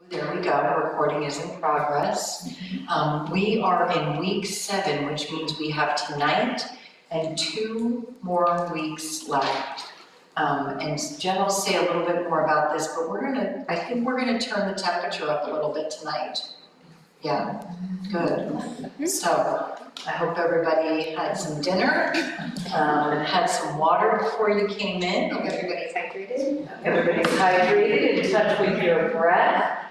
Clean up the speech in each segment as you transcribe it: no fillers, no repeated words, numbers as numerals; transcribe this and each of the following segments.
There we go, recording is in progress. We are in week 7, which means we have tonight and 2 more weeks left. And Jen will say a little bit more about this, but I think we're gonna turn the temperature up a little bit tonight. Yeah, good. So I hope everybody had some dinner, and had some water before you came in. Hope everybody's hydrated. Everybody's hydrated, in touch with your breath.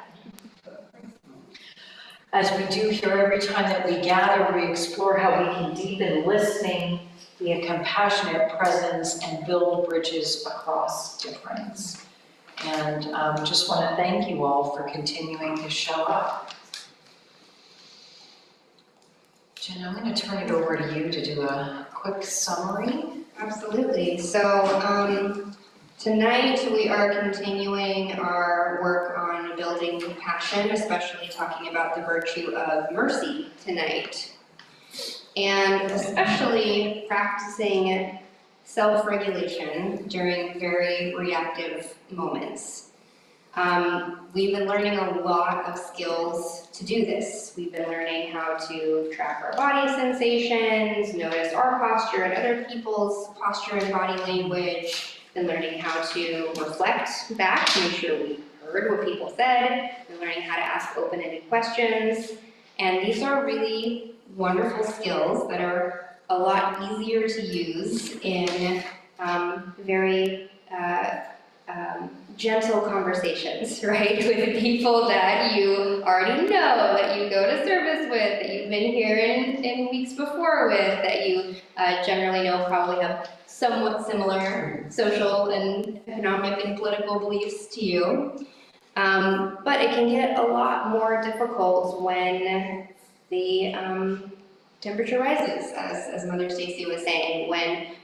As we do here every time that we gather, we explore how we can deepen listening, be a compassionate presence, and build bridges across difference. And just want to thank you all for continuing to show up. Jen, I'm going to turn it over to you to do a quick summary. Absolutely. So tonight we are continuing our work on building compassion, especially talking about the virtue of mercy tonight. And especially practicing self-regulation during very reactive moments. We've been learning a lot of skills to do this. We've been learning how to track our body sensations, notice our posture and other people's posture and body language, been learning how to reflect back to make sure we heard what people said, been learning how to ask open-ended questions. And these are really wonderful skills that are a lot easier to use in very gentle conversations, right? With people that you already know, that you go to service with, that you've been here in weeks before with, that you generally know probably have somewhat similar social and economic and political beliefs to you. But it can get a lot more difficult when the temperature rises, as Mother Stacy was saying, when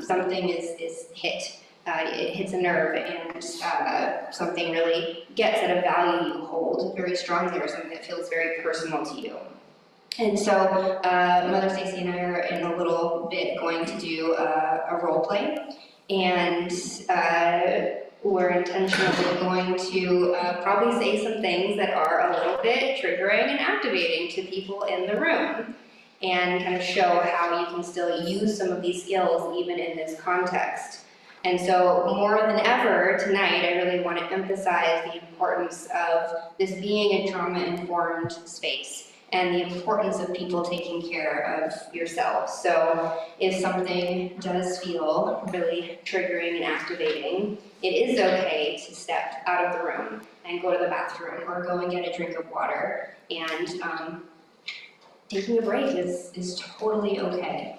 something is hit. It hits a nerve and something really gets at a value you hold very strongly, or something that feels very personal to you. And so Mother Stacy and I are in a little bit going to do a role play, and we're intentionally going to probably say some things that are a little bit triggering and activating to people in the room, and kind of show how you can still use some of these skills even in this context. And so more than ever tonight, I really want to emphasize the importance of this being a trauma-informed space and the importance of people taking care of yourselves. So if something does feel really triggering and activating, it is okay to step out of the room and go to the bathroom or go and get a drink of water. And taking a break is totally okay.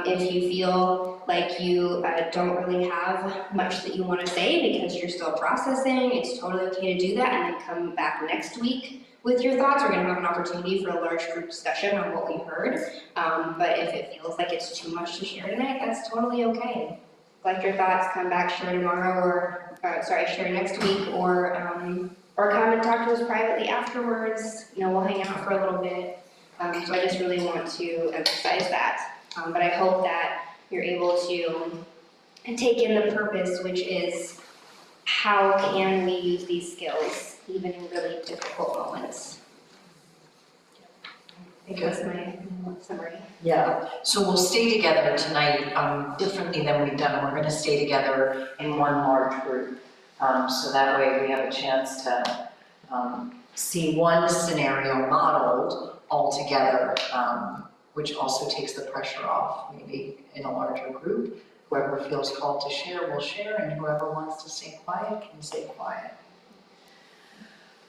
If you feel like you don't really have much that you want to say because you're still processing, it's totally okay to do that, and then come back next week with your thoughts. We're going to have an opportunity for a large group discussion on what we heard. But if it feels like it's too much to share tonight, that's totally okay. Collect your thoughts, come back, share tomorrow, or share next week, or come and talk to us privately afterwards. You know, we'll hang out for a little bit. So I just really want to emphasize that. But I hope that you're able to take in the purpose, which is how can we use these skills even in really difficult moments. I think that's my summary. Yeah, so we'll stay together tonight differently than we've done. We're going to stay together in one large group. So that way we have a chance to see one scenario modeled all together, which also takes the pressure off, maybe in a larger group. Whoever feels called to share will share, and whoever wants to stay quiet can stay quiet.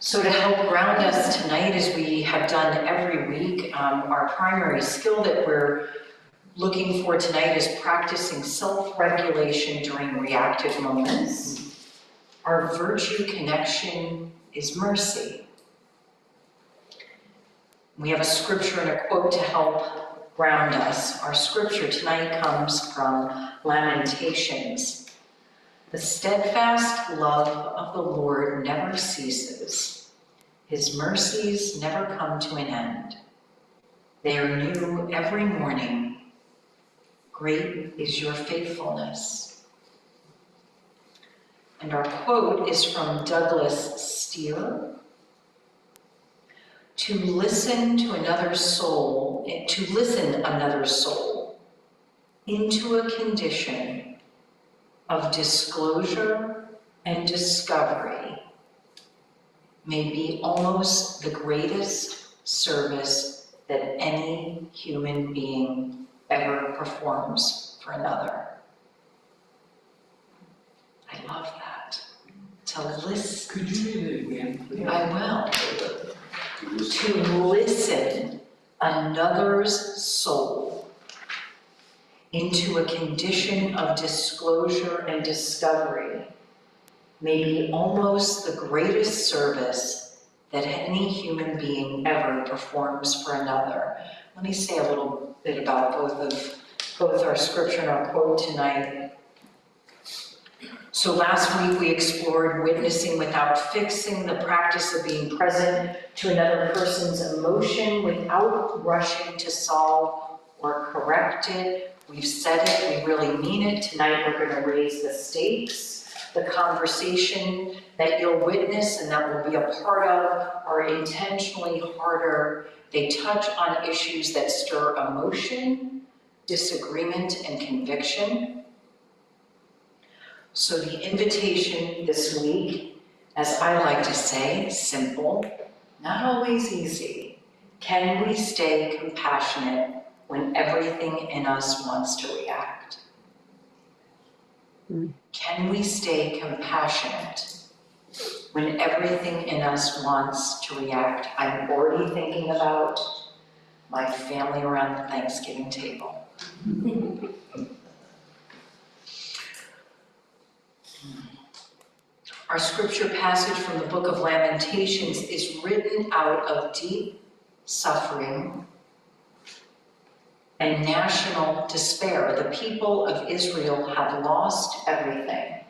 So to help ground us tonight, as we have done every week, our primary skill that we're looking for tonight is practicing self-regulation during reactive moments. Our virtue connection is mercy. We have a scripture and a quote to help ground us. Our scripture tonight comes from Lamentations. The steadfast love of the Lord never ceases. His mercies never come to an end. They are new every morning. Great is your faithfulness. And our quote is from Douglas Steer. To listen another soul into a condition of disclosure and discovery may be almost the greatest service that any human being ever performs for another. I love that. To listen. Could you read it again, please? I will. To listen another's soul into a condition of disclosure and discovery may be almost the greatest service that any human being ever performs for another. Let me say a little bit about both our scripture and our quote tonight. So last week we explored witnessing without fixing, the practice of being present to another person's emotion without rushing to solve or correct it. We've said it, we really mean it. Tonight we're going to raise the stakes. The conversation that you'll witness and that will be a part of are intentionally harder. They touch on issues that stir emotion, disagreement, and conviction. So the invitation this week, as I like to say, simple, not always easy. Can we stay compassionate when everything in us wants to react? Can we stay compassionate when everything in us wants to react? I'm already thinking about my family around the Thanksgiving table. Our scripture passage from the book of Lamentations is written out of deep suffering and national despair. The people of Israel have lost everything.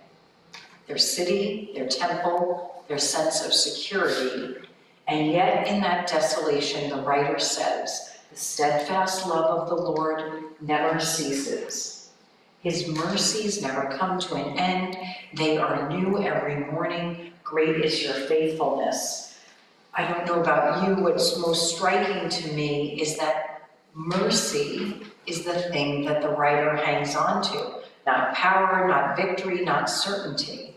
Their city, their temple, their sense of security. And yet in that desolation, the writer says, the steadfast love of the Lord never ceases. His mercies never come to an end. They are new every morning. Great is your faithfulness. I don't know about you, what's most striking to me is that mercy is the thing that the writer hangs on to. Not power, not victory, not certainty.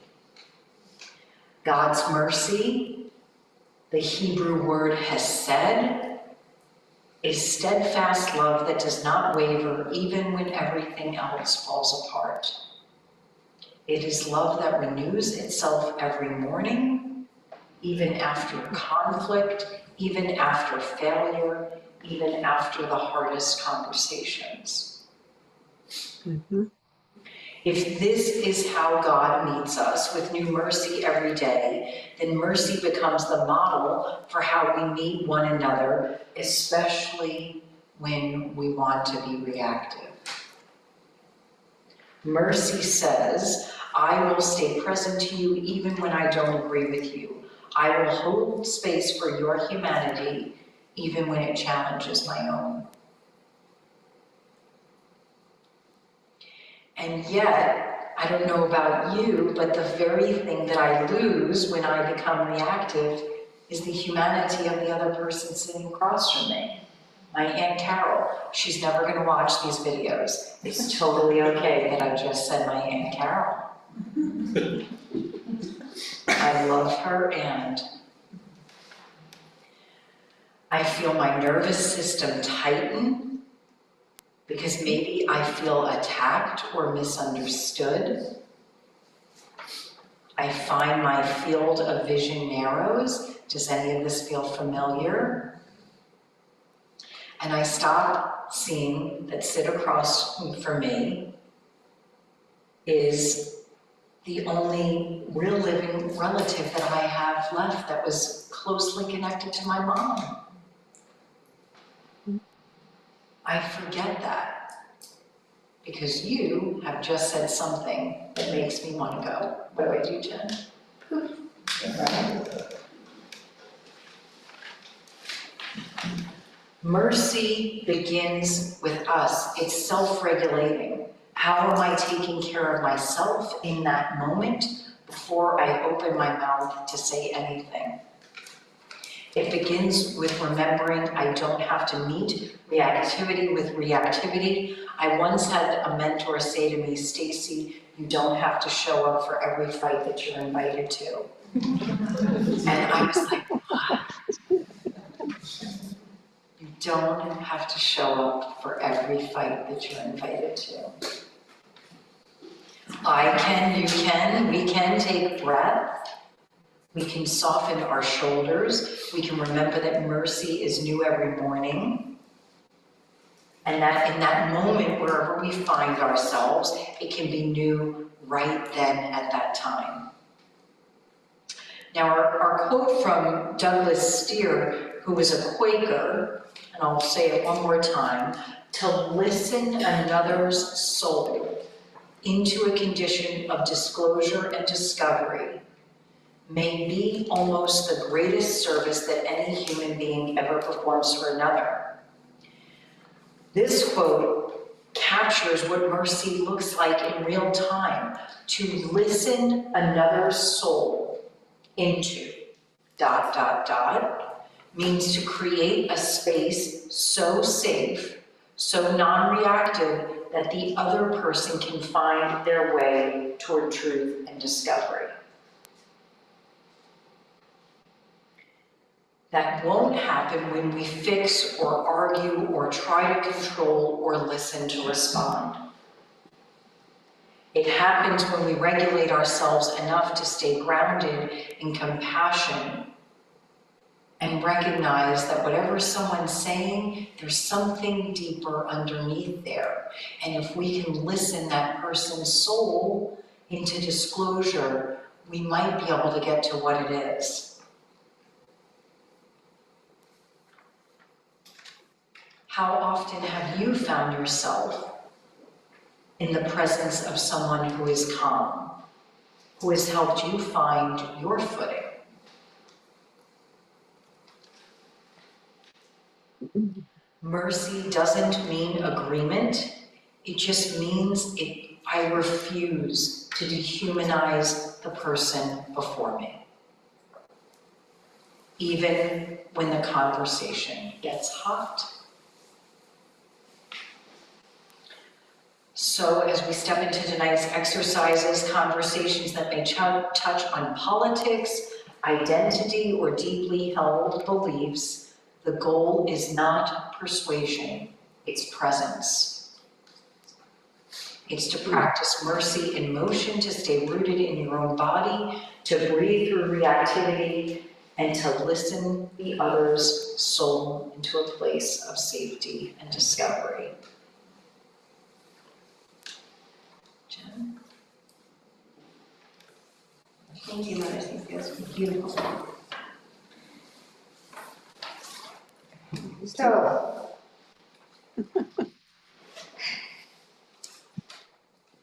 God's mercy, the Hebrew word hesed, is steadfast love that does not waver even when everything else falls apart. It is love that renews itself every morning, even after conflict, even after failure, even after the hardest conversations. Mm-hmm. If this is how God meets us with new mercy every day, then mercy becomes the model for how we meet one another, especially when we want to be reactive. Mercy says, I will stay present to you even when I don't agree with you. I will hold space for your humanity even when it challenges my own. And yet, I don't know about you, but the very thing that I lose when I become reactive is the humanity of the other person sitting across from me. My Aunt Carol, she's never going to watch these videos. It's totally okay that I just said my Aunt Carol. I love her, and I feel my nervous system tighten because maybe I feel attacked or misunderstood. I find my field of vision narrows. Does any of this feel familiar? And I stop seeing that sit across from me is the only real living relative that I have left that was closely connected to my mom. I forget that because you have just said something that makes me want to go. What do I do, Jen? Mercy begins with us. It's self-regulating. How am I taking care of myself in that moment before I open my mouth to say anything. It begins with remembering I don't have to meet reactivity with reactivity. I once had a mentor say to me, Stacy, you don't have to show up for every fight that you're invited to. And I was like, what? You don't have to show up for every fight that you're invited to. I can, you can, we can take breath. We can soften our shoulders. We can remember that mercy is new every morning. And that in that moment, wherever we find ourselves, it can be new right then at that time. Now, our quote from Douglas Steere, who was a Quaker, and I'll say it one more time, to listen another's soul into a condition of disclosure and discovery may be almost the greatest service that any human being ever performs for another. This quote captures what mercy looks like in real time, to listen another's soul into ... means to create a space so safe, so non-reactive that the other person can find their way toward truth and discovery. That won't happen when we fix or argue or try to control or listen to respond. It happens when we regulate ourselves enough to stay grounded in compassion and recognize that whatever someone's saying, there's something deeper underneath there. And if we can listen that person's soul into disclosure, we might be able to get to what it is. How often have you found yourself in the presence of someone who is calm, who has helped you find your footing? Mercy doesn't mean agreement. It just means I refuse to dehumanize the person before me, even when the conversation gets hot. So as we step into tonight's exercises, conversations that may touch on politics, identity, or deeply held beliefs, the goal is not persuasion, it's presence. It's to practice mercy in motion, to stay rooted in your own body, to breathe through reactivity, and to listen the other's soul into a place of safety and discovery. Jen? Thank you, Mother. It was beautiful. So,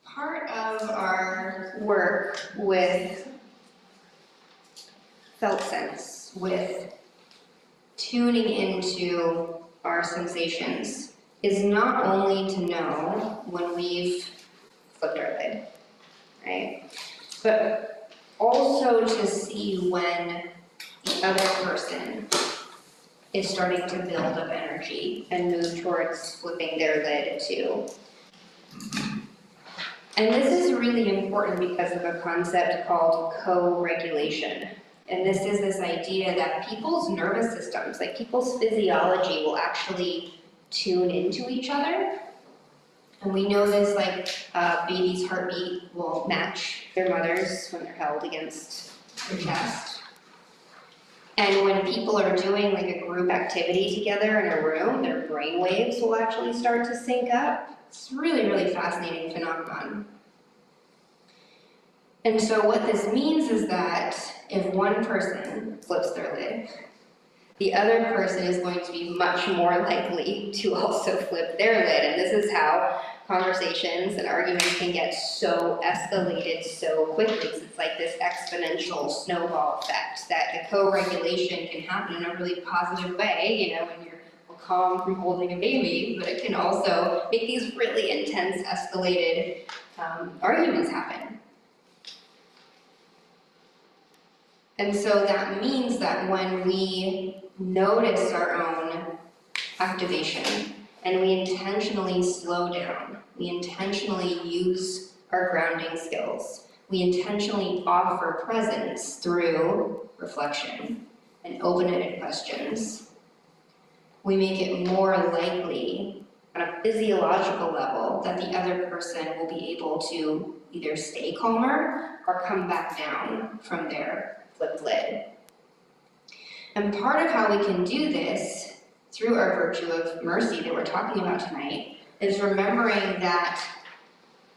part of our work with felt sense, with tuning into our sensations, is not only to know when we've flipped our lid, right? But also to see when the other person is starting to build up energy and move towards flipping their lid too. And this is really important because of a concept called co-regulation. And this is this idea that people's nervous systems, like people's physiology, will actually tune into each other. And we know this, like baby's heartbeat will match their mother's when they're held against their chest. And when people are doing like a group activity together in a room, their brain waves will actually start to sync up. It's really, really fascinating phenomenon. And so what this means is that if one person flips their lid, the other person is going to be much more likely to also flip their lid. And this is how conversations and arguments can get so escalated so quickly. So it's like this exponential snowball effect that the co-regulation can happen in a really positive way, you know, when you're calm from holding a baby, but it can also make these really intense escalated arguments happen. And so that means that when we notice our own activation and we intentionally slow down, we intentionally use our grounding skills, we intentionally offer presence through reflection and open-ended questions, we make it more likely on a physiological level that the other person will be able to either stay calmer or come back down from their flipped lid. And part of how we can do this through our virtue of mercy that we're talking about tonight is remembering that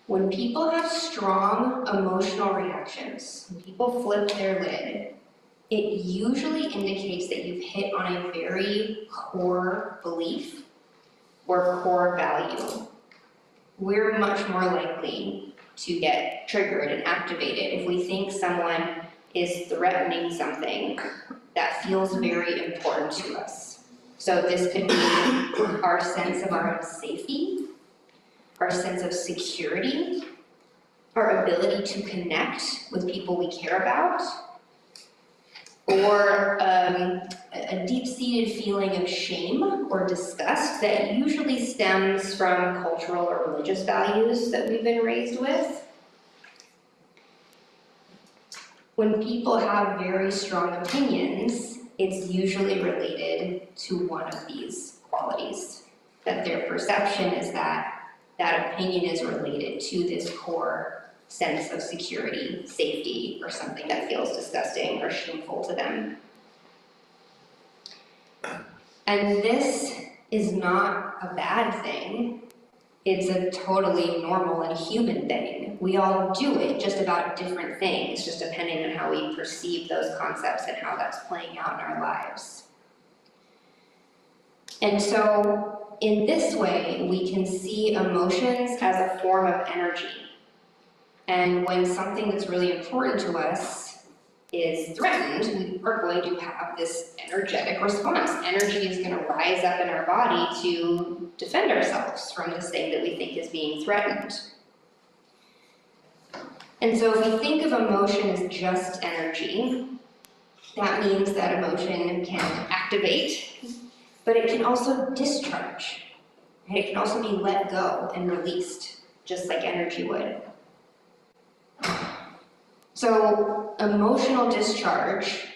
when people have strong emotional reactions, when people flip their lid, it usually indicates that you've hit on a very core belief or core value. We're much more likely to get triggered and activated if we think someone is threatening something that feels very important to us. So this could be our sense of our own safety, our sense of security, our ability to connect with people we care about, or a deep-seated feeling of shame or disgust that usually stems from cultural or religious values that we've been raised with. When people have very strong opinions, it's usually related to one of these qualities, that their perception is that that opinion is related to this core sense of security, safety, or something that feels disgusting or shameful to them. And this is not a bad thing. It's a totally normal and human thing. We all do it, just about different things, just depending on how we perceive those concepts and how that's playing out in our lives. And so, in this way, we can see emotions as a form of energy. And when something that's really important to us is threatened, we are going to have this energetic response. Energy is going to rise up in our body to defend ourselves from this thing that we think is being threatened. And so if we think of emotion as just energy, that means that emotion can activate, but it can also discharge. And it can also be let go and released, just like energy would. So emotional discharge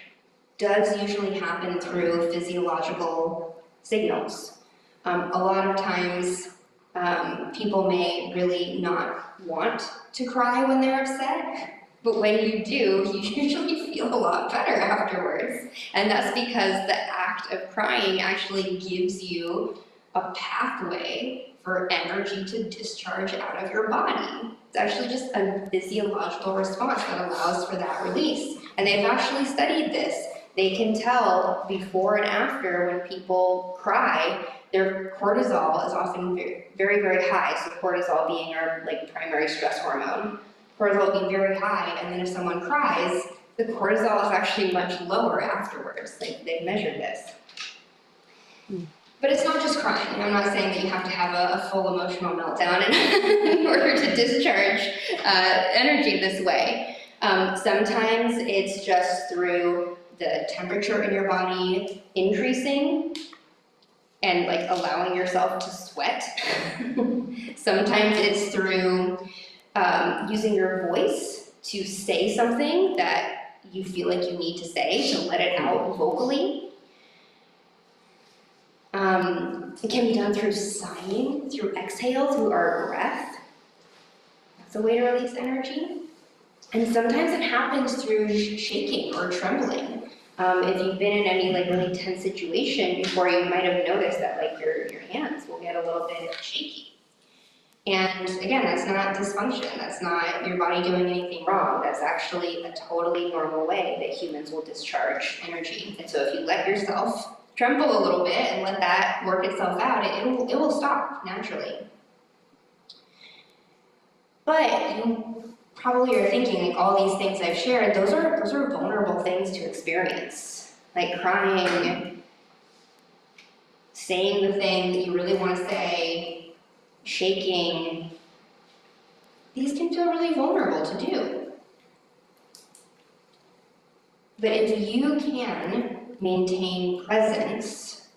does usually happen through physiological signals. A lot of times people may really not want to cry when they're upset, but when you do, you usually feel a lot better afterwards. And that's because the act of crying actually gives you a pathway for energy to discharge out of your body. It's actually just a physiological response that allows for that release. And they've actually studied this. They can tell before and after when people cry, their cortisol is often very, very high. So cortisol being our primary stress hormone. Cortisol will be very high, and then if someone cries, the cortisol is actually much lower afterwards. They've measured this. But it's not just crying. I'm not saying that you have to have a full emotional meltdown in order to discharge energy this way. Sometimes it's just through the temperature in your body increasing and allowing yourself to sweat. Sometimes it's through using your voice to say something that you feel like you need to say, to let it out vocally. It can be done through sighing, through exhale, through our breath. That's a way to release energy. And sometimes it happens through shaking or trembling. If you've been in any really tense situation before, you might have noticed that your hands will get a little bit shaky. And again, that's not dysfunction. That's not your body doing anything wrong. That's actually a totally normal way that humans will discharge energy. And so if you let yourself tremble a little bit and let that work itself out, it will stop naturally. But you probably are thinking all these things I've shared, those are vulnerable things to experience. Like crying, saying the thing that you really want to say, shaking. These can feel really vulnerable to do. But if you can maintain presence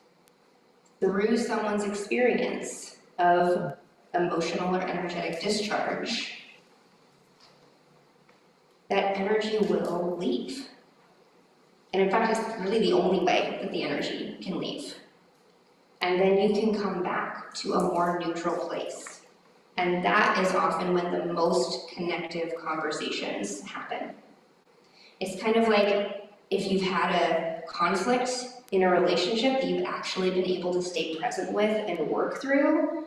through someone's experience of emotional or energetic discharge, that energy will leave. And in fact, it's really the only way that the energy can leave. And then you can come back to a more neutral place. And that is often when the most connective conversations happen. It's kind of like if you've had a conflict in a relationship that you've actually been able to stay present with and work through,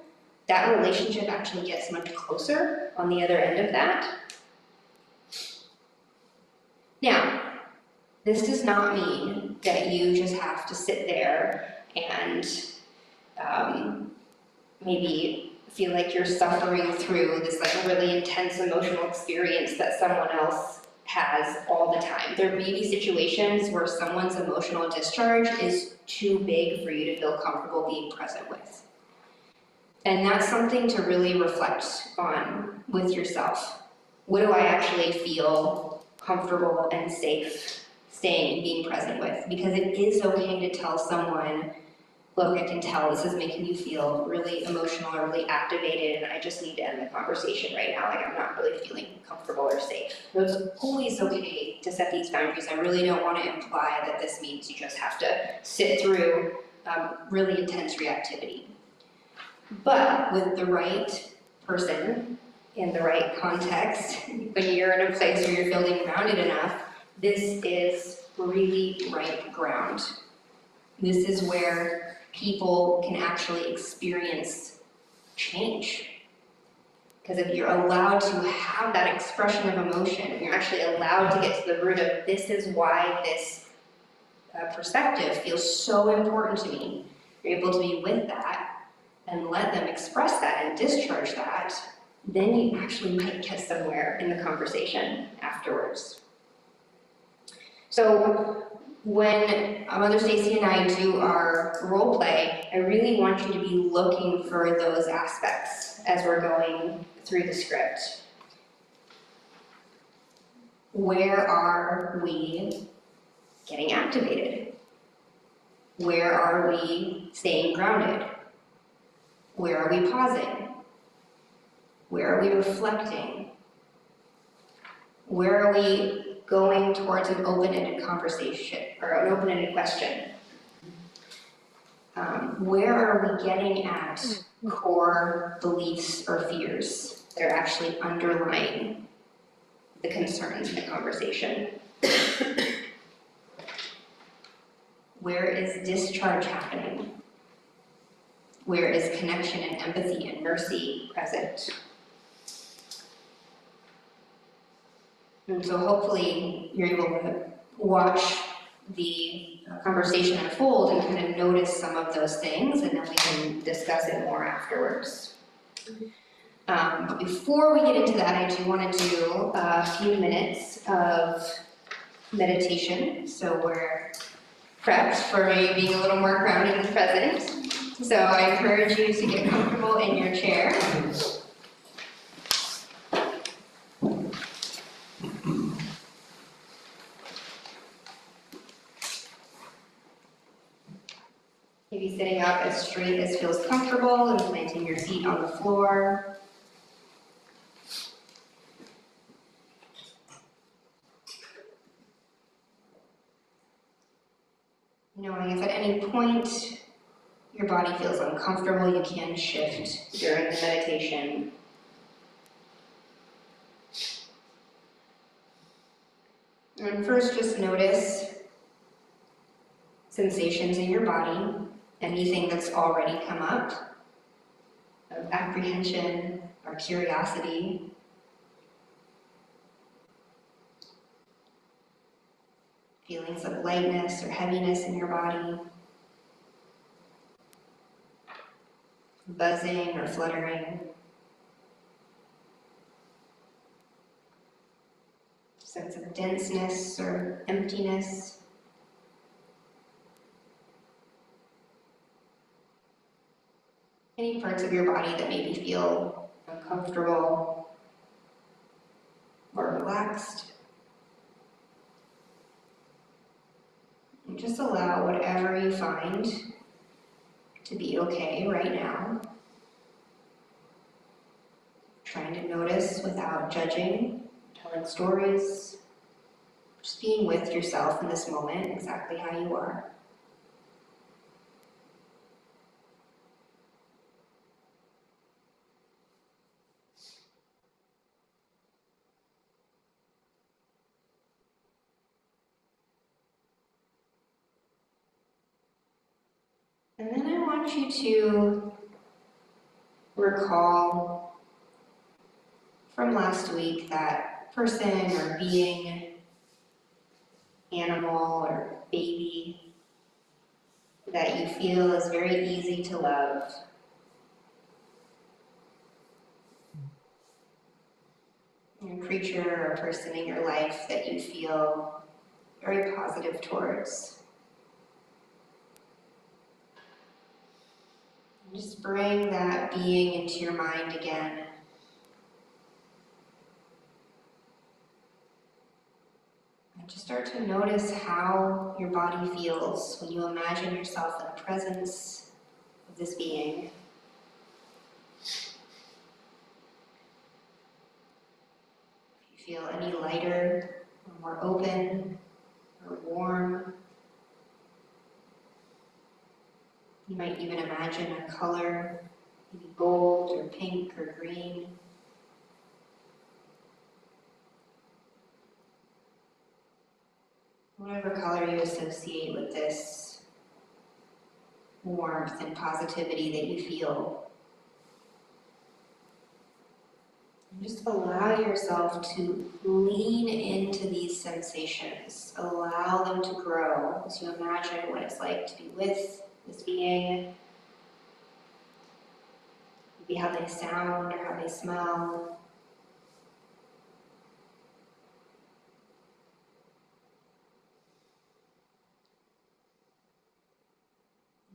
that relationship actually gets much closer on the other end of that. Now, this does not mean that you just have to sit there and maybe feel like you're suffering through this like really intense emotional experience that someone else has all the time. There may be situations where someone's emotional discharge is too big for you to feel comfortable being present with. And that's something to really reflect on with yourself. What do I actually feel comfortable and safe staying and being present with? Because it is okay to tell someone, look, I can tell this is making you feel really emotional or really activated, and I just need to end the conversation right now. Like, I'm not really feeling comfortable or safe. So it's always okay to set these boundaries. I really don't want to imply that this means you just have to sit through really intense reactivity. But with the right person, in the right context, when you're in a place where you're feeling grounded enough, this is really right ground. This is where people can actually experience change. Because if you're allowed to have that expression of emotion, and you're actually allowed to get to the root of this is why this perspective feels so important to me, you're able to be with that and let them express that and discharge that, then you actually might get somewhere in the conversation afterwards. So when Mother Stacy and I do our role play, I really want you to be looking for those aspects as we're going through the script. Where are we getting activated? Where are we staying grounded? Where are we pausing? Where are we reflecting? Where are we going towards an open-ended conversation or an open-ended question? Where are we getting at core beliefs or fears that are actually underlying the concerns in the conversation? Where is discharge happening? Where is connection and empathy and mercy present? And so hopefully you're able to watch the conversation unfold and kind of notice some of those things, and then we can discuss it more afterwards. But before we get into that, I do want to do a few minutes of meditation, so we're prepped for maybe being a little more grounded and present. So I encourage you to get comfortable in your chair. Maybe sitting up as straight as feels comfortable and planting your feet on the floor. Knowing if at any point your body feels uncomfortable, you can shift during the meditation. And first, just notice sensations in your body, anything that's already come up, of apprehension or curiosity. Feelings of lightness or heaviness in your body. Buzzing or fluttering. Sense of denseness or emptiness. Any parts of your body that maybe feel uncomfortable or relaxed. And just allow whatever you find to be okay right now. Trying to notice without judging, telling stories, just being with yourself in this moment, exactly how you are. And then I want you to recall from last week that person or being, animal or baby that you feel is very easy to love. A creature or person in your life that you feel very positive towards. And just bring that being into your mind again. And just start to notice how your body feels when you imagine yourself in the presence of this being. If you feel any lighter or more open or warm. You might even imagine a color, maybe gold or pink or green. Whatever color you associate with this warmth and positivity that you feel. And just allow yourself to lean into these sensations. Allow them to grow as you imagine what it's like to be with this being. Maybe how they sound or how they smell.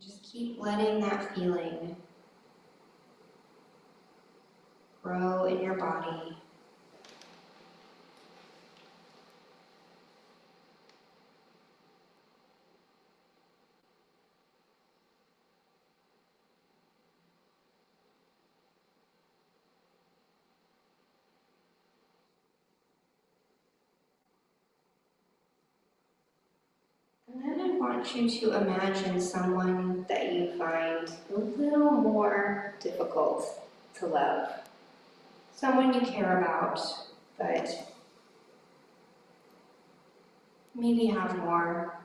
Just keep letting that feeling grow in your body. And then I want you to imagine someone that you find a little more difficult to love. Someone you care about, but maybe have more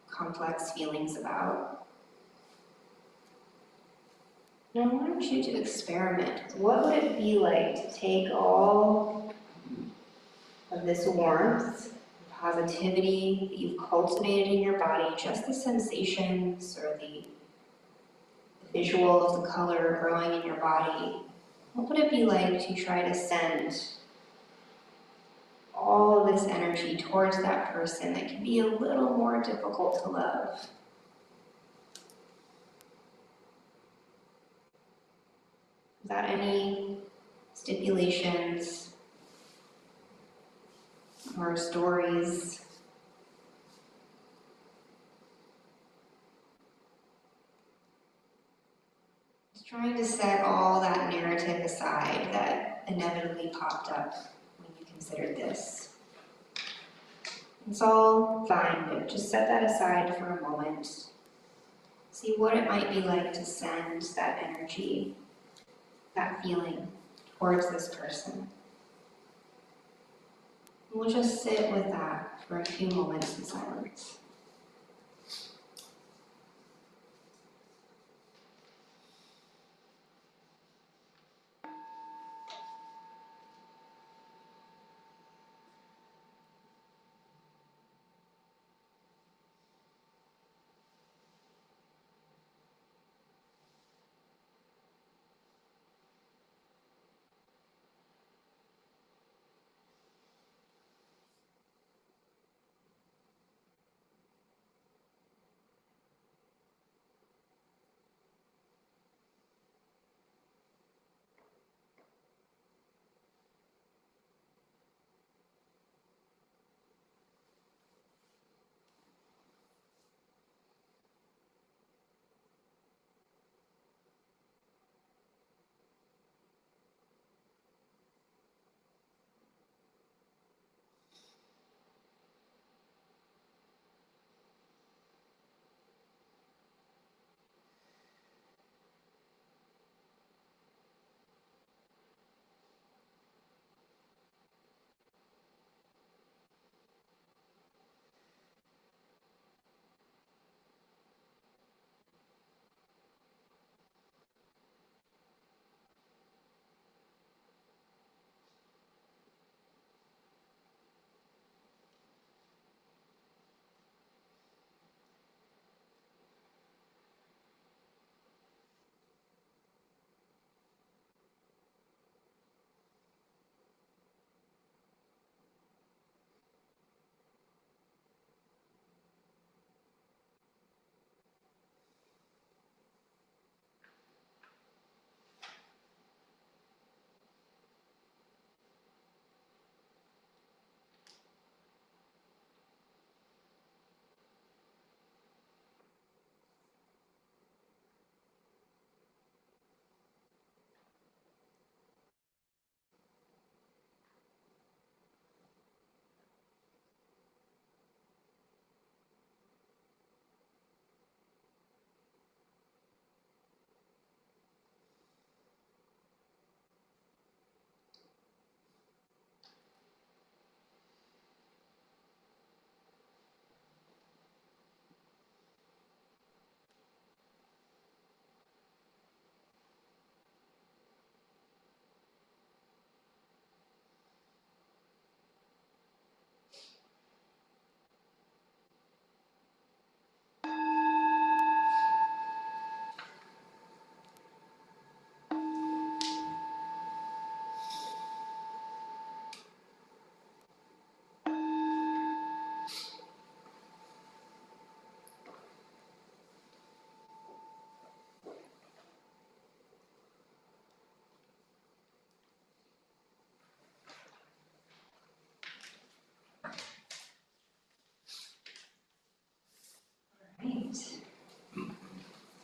complex feelings about. And I want you to experiment. What would it be like to take all of this warmth, positivity that you've cultivated in your body, just the sensations or the visual of the color growing in your body, what would it be like to try to send all of this energy towards that person that can be a little more difficult to love? Without any stipulations or stories. Just trying to set all that narrative aside that inevitably popped up when you considered this. It's all fine, but just set that aside for a moment. See what it might be like to send that energy, that feeling, towards this person. And we'll just sit with that for a few moments in silence.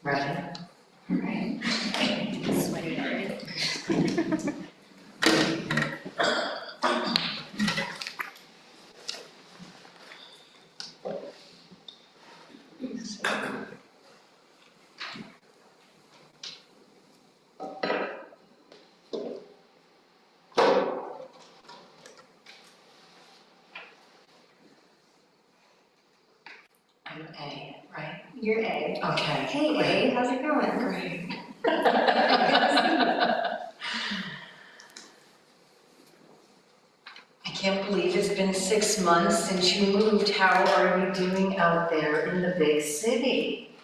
Ready? Right. Sweaty already. I'm A, right? You're A. Okay. Hey A, how's it going? Great. I can't believe it's been 6 months since you moved. How are you doing out there in the big city?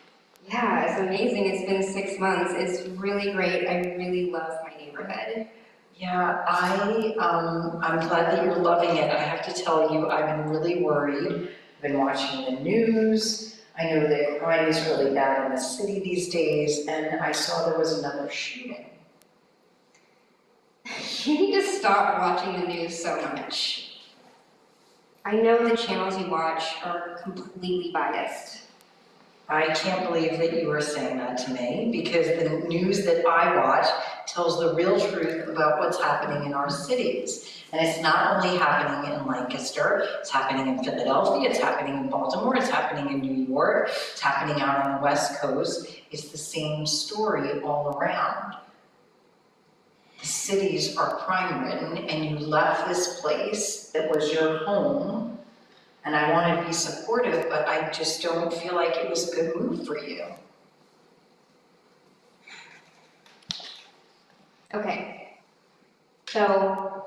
Yeah, it's amazing. It's been 6 months. It's really great. I really love my neighborhood. Yeah, I'm glad that you're loving it. I have to tell you, I've been really worried. I've been watching the news. I know that crime is really bad in the city these days, and I saw there was another shooting. You need to stop watching the news so much. I know the channels you watch are completely biased. I can't believe that you are saying that to me, because the news that I watch tells the real truth about what's happening in our cities. And it's not only happening in Lancaster, it's happening in Philadelphia, it's happening in Baltimore, it's happening in New York, it's happening out on the West Coast. It's the same story all around. The cities are crime-ridden, and you left this place that was your home. And I want to be supportive, but I just don't feel like it was a good move for you. Okay. So,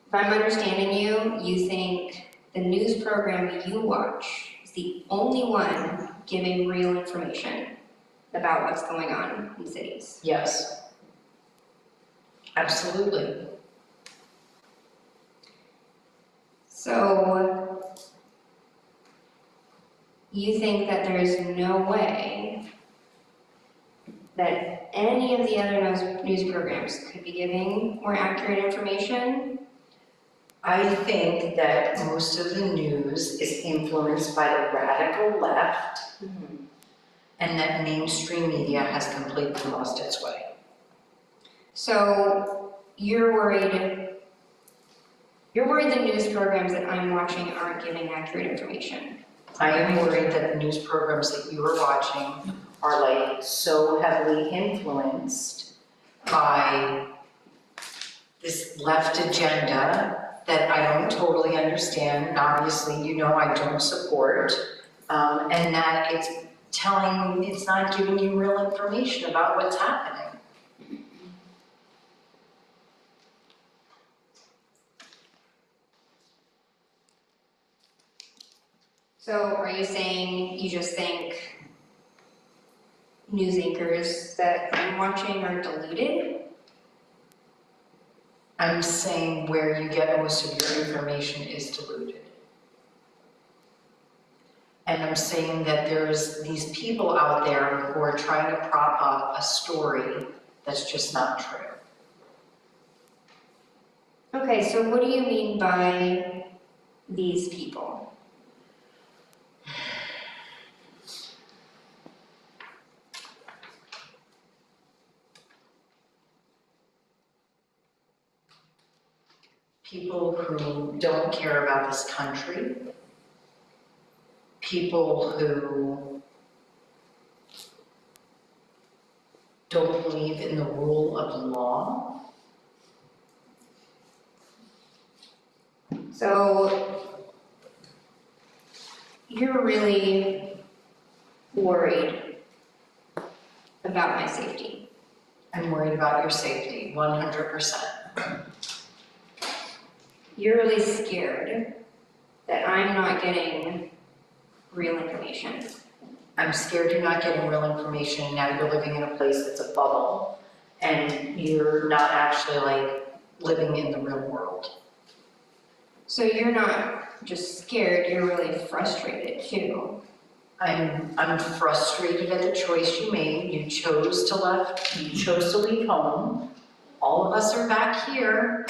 if I'm understanding you, you think the news program you watch is the only one giving real information about what's going on in cities. Yes. Absolutely. So, you think that there's no way that any of the other news programs could be giving more accurate information? I think that most of the news is influenced by the radical left, and that mainstream media has completely lost its way. So you're worried the news programs that I'm watching aren't giving accurate information. I am worried that the news programs that you are watching are like so heavily influenced by this left agenda that I don't totally understand, and obviously you know I don't support, and that it's not giving you real information about what's happening. So are you saying you just think news anchors that I'm watching are deluded? I'm saying where you get most of your information is diluted. And I'm saying that there's these people out there who are trying to prop up a story that's just not true. Okay, so what do you mean by these people? People who don't care about this country, people who don't believe in the rule of law. So you're really worried about my safety. I'm worried about your safety, 100%. You're really scared that I'm not getting real information. I'm scared you're not getting real information, and now you're living in a place that's a bubble, and you're not actually like living in the real world. So you're not just scared, you're really frustrated too. I'm frustrated at the choice you made. You chose to leave home. All of us are back here.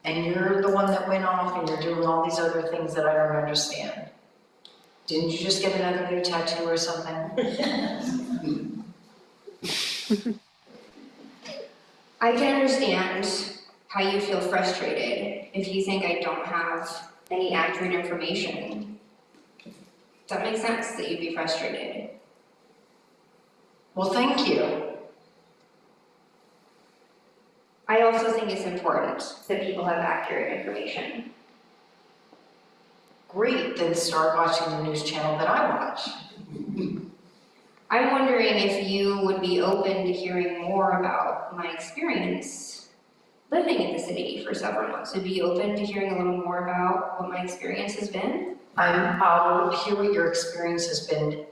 And you're the one that went off and you're doing all these other things that I don't understand. Didn't you just get another new tattoo or something? I can understand how you feel frustrated if you think I don't have any accurate information. That makes sense that you'd be frustrated. Well, thank you. I also think it's important that people have accurate information. Great, then start watching the news channel that I watch. I'm wondering if you would be open to hearing more about my experience living in the city for several months. Would you be open to hearing a little more about what my experience has been? I'll hear what your experience has been.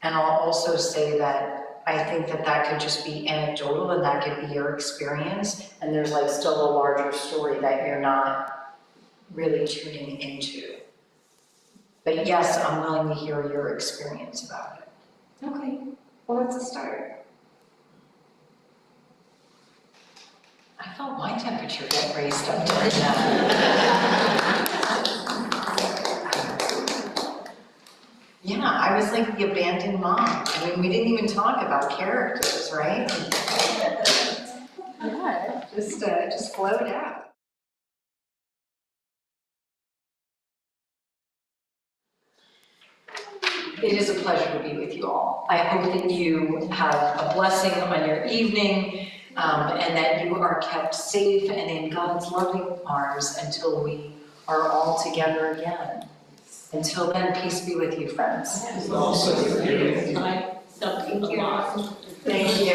And I'll also say that I think that that could just be anecdotal and that could be your experience. And there's like still a larger story that you're not really tuning into. But yes, I'm willing to hear your experience about it. Okay, well, that's a start. I felt my temperature get raised up during that. Yeah, I was like the abandoned mom. I mean, we didn't even talk about characters, right? Yeah, just flowed out. It is a pleasure to be with you all. I hope that you have a blessing on your evening and that you are kept safe and in God's loving arms until we are all together again. Until then, peace be with you, friends. Also, something a lot. Thank you.